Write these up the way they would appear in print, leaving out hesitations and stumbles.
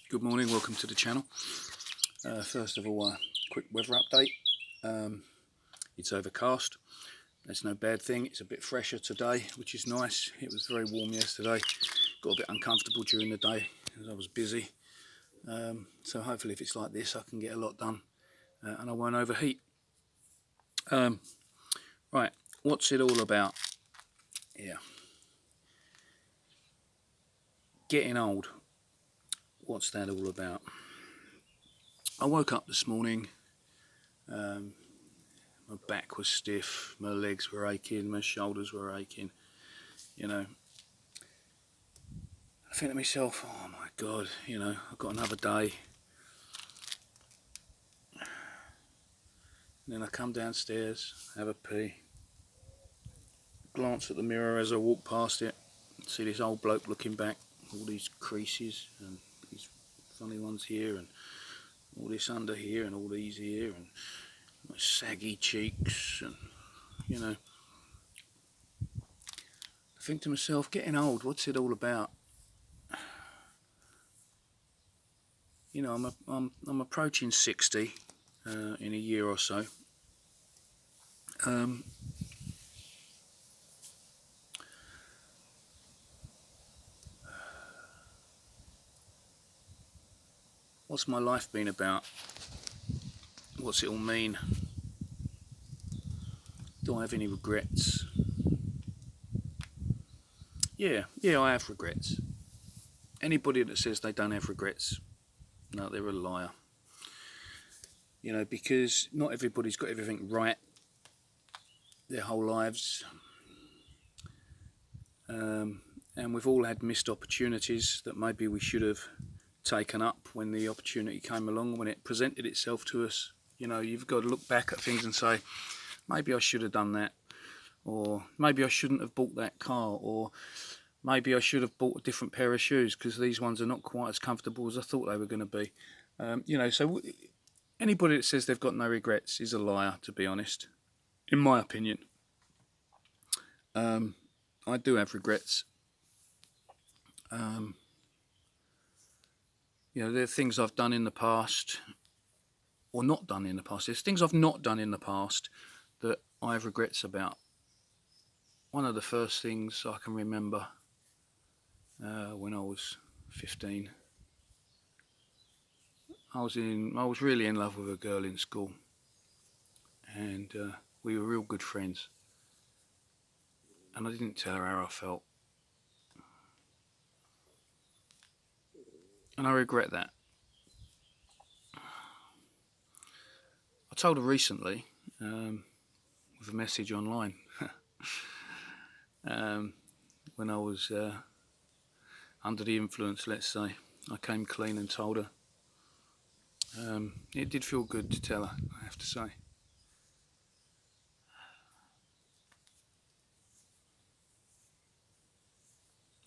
Good morning, welcome to the channel. First of all, a quick weather update. It's overcast. That's no bad thing. It's a bit fresher today, which is nice. It was very warm yesterday. Got a bit uncomfortable during the day as I was busy. So hopefully if it's like this I can get a lot done and I won't overheat. Right, what's it all about? Yeah. Getting old. What's that all about? I woke up this morning, my back was stiff, my legs were aching, my shoulders were aching, you know. I think to myself, oh my God, I've got another day. And then I come downstairs, have a pee, glance at the mirror as I walk past it, see this old bloke looking back, all these creases and these funny ones here and all this under here and all these here and my saggy cheeks and, I think to myself, getting old, what's it all about? I'm approaching 60 in a year or so. What's my life been about? What's it all mean? Do I have any regrets? Yeah, I have regrets. Anybody that says they don't have regrets, no, they're a liar. Because not everybody's got everything right their whole lives. And we've all had missed opportunities that maybe we should have taken up when the opportunity came along, when it presented itself to us. You've got to look back at things and say, maybe I should have done that, or maybe I shouldn't have bought that car, or maybe I should have bought a different pair of shoes because these ones are not quite as comfortable as I thought they were going to be. So anybody that says they've got no regrets is a liar, to be honest, in my opinion. I do have regrets. There are things I've done in the past, or not done in the past. There's things I've not done in the past that I have regrets about. One of the first things I can remember when I was 15, I was really in love with a girl in school, and we were real good friends, and I didn't tell her how I felt, and I regret that. I told her recently with a message online when I was under the influence, let's say. I came clean and told her. It did feel good to tell her, I have to say.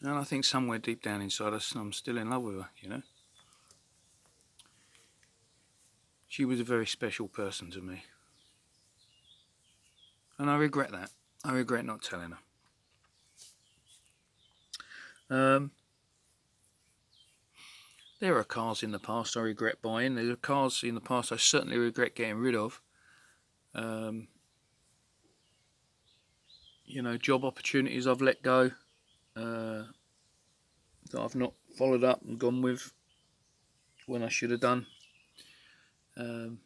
And I think somewhere deep down inside us, I'm still in love with her, She was a very special person to me. And I regret that. I regret not telling her. There are cars in the past I regret buying. There are cars in the past I certainly regret getting rid of. Job opportunities I've let go, that I've not followed up and gone with when I should have done. But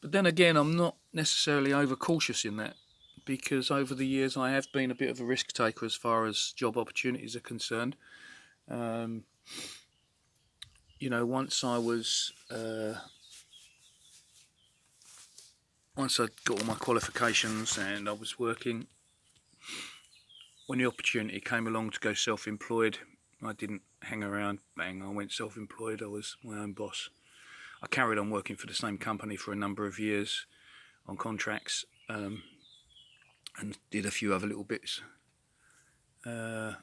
then again, I'm not necessarily overcautious in that, because over the years I have been a bit of a risk taker as far as job opportunities are concerned. Once I got all my qualifications and I was working, when the opportunity came along to go self-employed, I didn't hang around, bang, I went self-employed. I was my own boss. I carried on working for the same company for a number of years on contracts, and did a few other little bits. And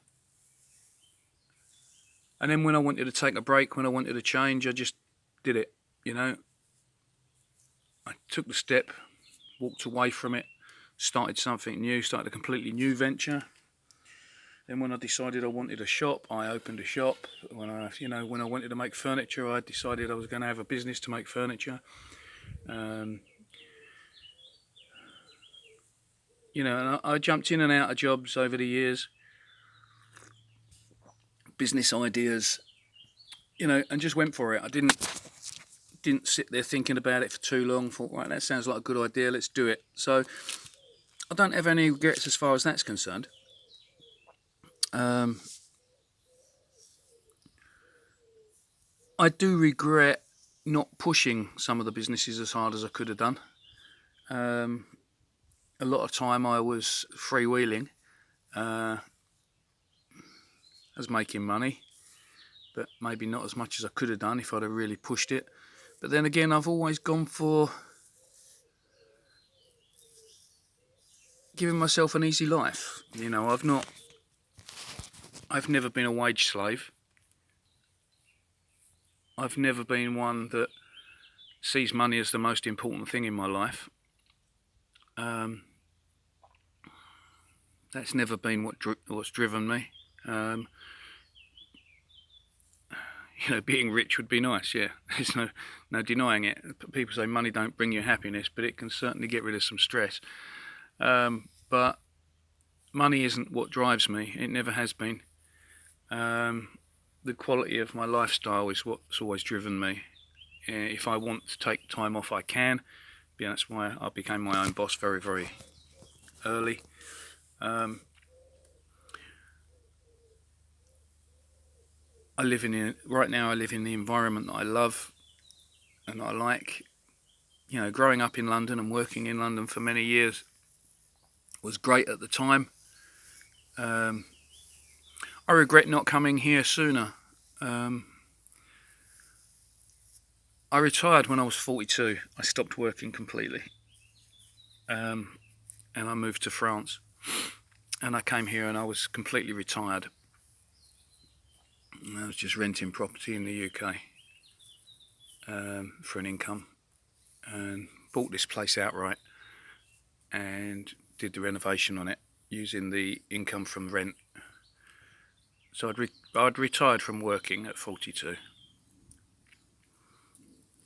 then when I wanted to take a break, when I wanted to change, I just did it, I took the step, walked away from it, started something new, started a completely new venture. Then when I decided I wanted a shop, I opened a shop. When I wanted to make furniture, I decided I was going to have a business to make furniture. And I jumped in and out of jobs over the years, business ideas, and just went for it. I didn't sit there thinking about it for too long. Thought, right, that sounds like a good idea, let's do it. So I don't have any regrets as far as that's concerned. I do regret not pushing some of the businesses as hard as I could have done. A lot of time I was freewheeling, as making money, but maybe not as much as I could have done if I'd have really pushed it. But then again, I've always gone for giving myself an easy life. I've never been a wage slave. I've never been one that sees money as the most important thing in my life. That's never been what's driven me. Being rich would be nice, yeah. There's no denying it. People say money don't bring you happiness, but it can certainly get rid of some stress. But money isn't what drives me. It never has been. The quality of my lifestyle is what's always driven me. If I want to take time off, I can. Yeah, that's why I became my own boss very, very early. Right now I live in the environment that I love and that I like. Growing up in London and working in London for many years was great at the time. I regret not coming here sooner. I retired when I was 42. I stopped working completely. And I moved to France. And I came here and I was completely retired. And I was just renting property in the UK for an income. And bought this place outright and did the renovation on it using the income from rent. So I'd retired from working at 42.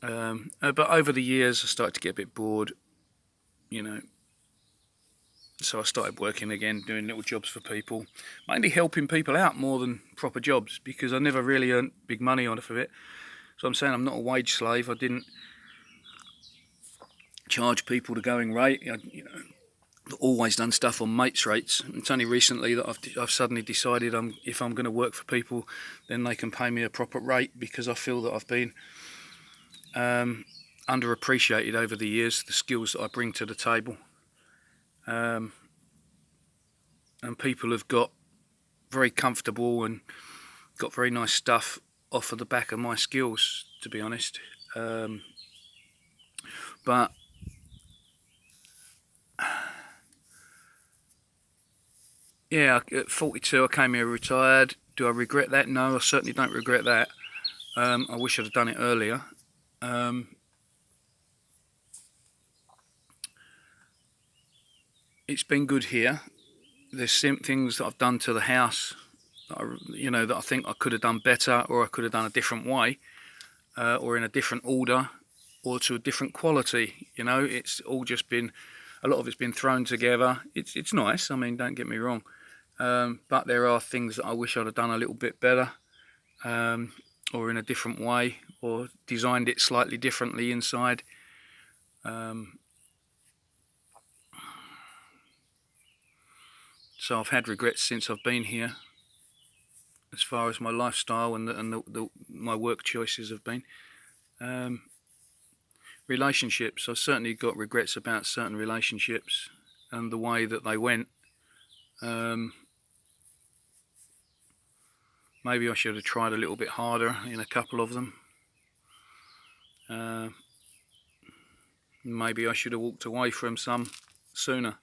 But over the years I started to get a bit bored, so I started working again, doing little jobs for people, mainly helping people out more than proper jobs, because I never really earned big money off of it. So I'm saying I'm not a wage slave. I didn't charge people the going rate. I've always done stuff on mates' rates. It's only recently that I've suddenly decided if I'm going to work for people, then they can pay me a proper rate, because I feel that I've been underappreciated over the years, the skills that I bring to the table. And people have got very comfortable and got very nice stuff off of the back of my skills, to be honest. But yeah, at 42 I came here retired. Do I regret that? No, I certainly don't regret that. I wish I'd have done it earlier. It's been good here. There's some things that I've done to the house that I think I could have done better, or I could have done a different way, or in a different order, or to a different quality. It's all just been, a lot of it's been thrown together. It's nice, I mean, don't get me wrong, but there are things that I wish I'd have done a little bit better, or in a different way, or designed it slightly differently inside. So I've had regrets since I've been here, as far as my lifestyle and my work choices have been. Relationships, I've certainly got regrets about certain relationships and the way that they went. Maybe I should have tried a little bit harder in a couple of them. Maybe I should have walked away from some sooner.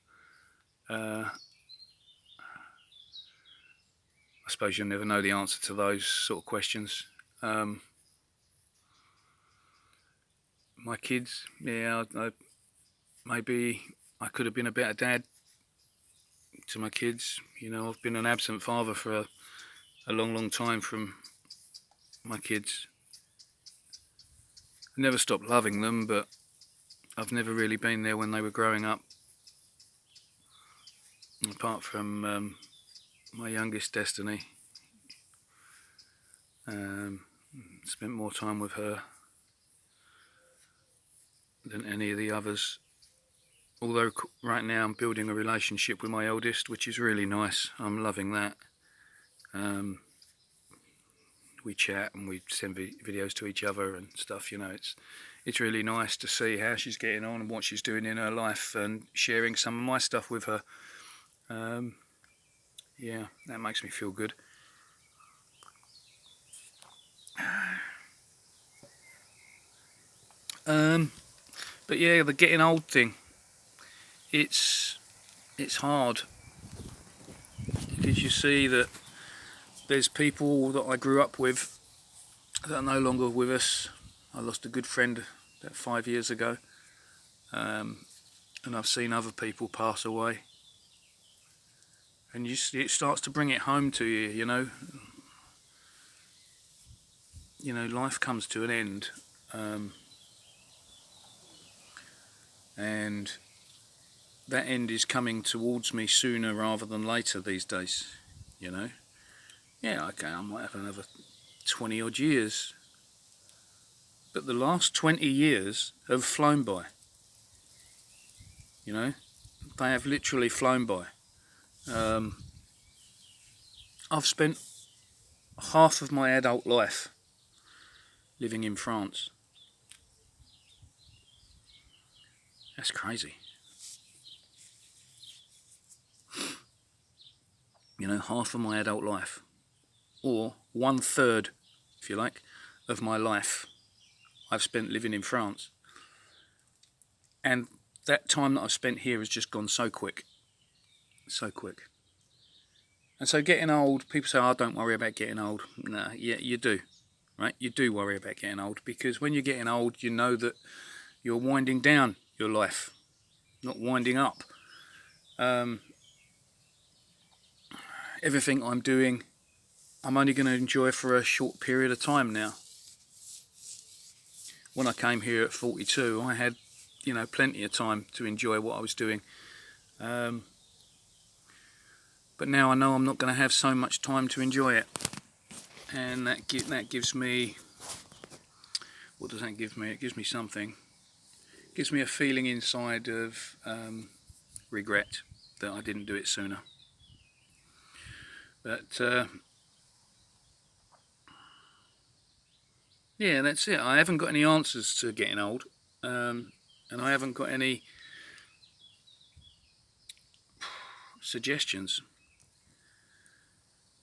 I suppose you'll never know the answer to those sort of questions. My kids, yeah, maybe I could have been a better dad. to my kids. You know, I've been an absent father for a long time from my kids. I never stopped loving them, but I've never really been there when they were growing up. Apart from my youngest, Destiny. Spent more time with her than any of the others. Although right now I'm building a relationship with my eldest, which is really nice. I'm loving that. We chat and we send videos to each other and stuff. You know, it's really nice to see how she's getting on and what she's doing in her life, and sharing some of my stuff with her. Yeah, that makes me feel good. But yeah, the getting old thing, it's hard, because you see that there's people that I grew up with that are no longer with us. I lost a good friend about 5 years ago, and I've seen other people pass away, and it starts to bring it home to you. You know, life comes to an end, and that end is coming towards me sooner rather than later these days. You know, yeah, okay, I might have another 20 odd years, but the last 20 years have flown by. You know, they have literally flown by. I've spent half of my adult life living in France. That's crazy. You know, half of my adult life, or 1/3, if you like, of my life I've spent living in France. And that time that I've spent here has just gone so quick. So quick. And so getting old, people say, oh, don't worry about getting old. Nah, yeah, you do. Right? You do worry about getting old, because when you're getting old, you know that you're winding down your life, not winding up. Everything I'm doing, I'm only going to enjoy for a short period of time now. When I came here at 42, I had, you know, plenty of time to enjoy what I was doing. But now I know I'm not going to have so much time to enjoy it. And that gives me, what does that give me? It gives me something. It gives me a feeling inside of regret that I didn't do it sooner. But yeah, that's it. I haven't got any answers to getting old, and I haven't got any suggestions.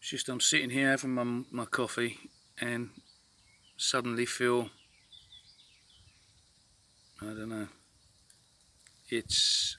It's just I'm sitting here having my coffee and suddenly feel, I don't know, it's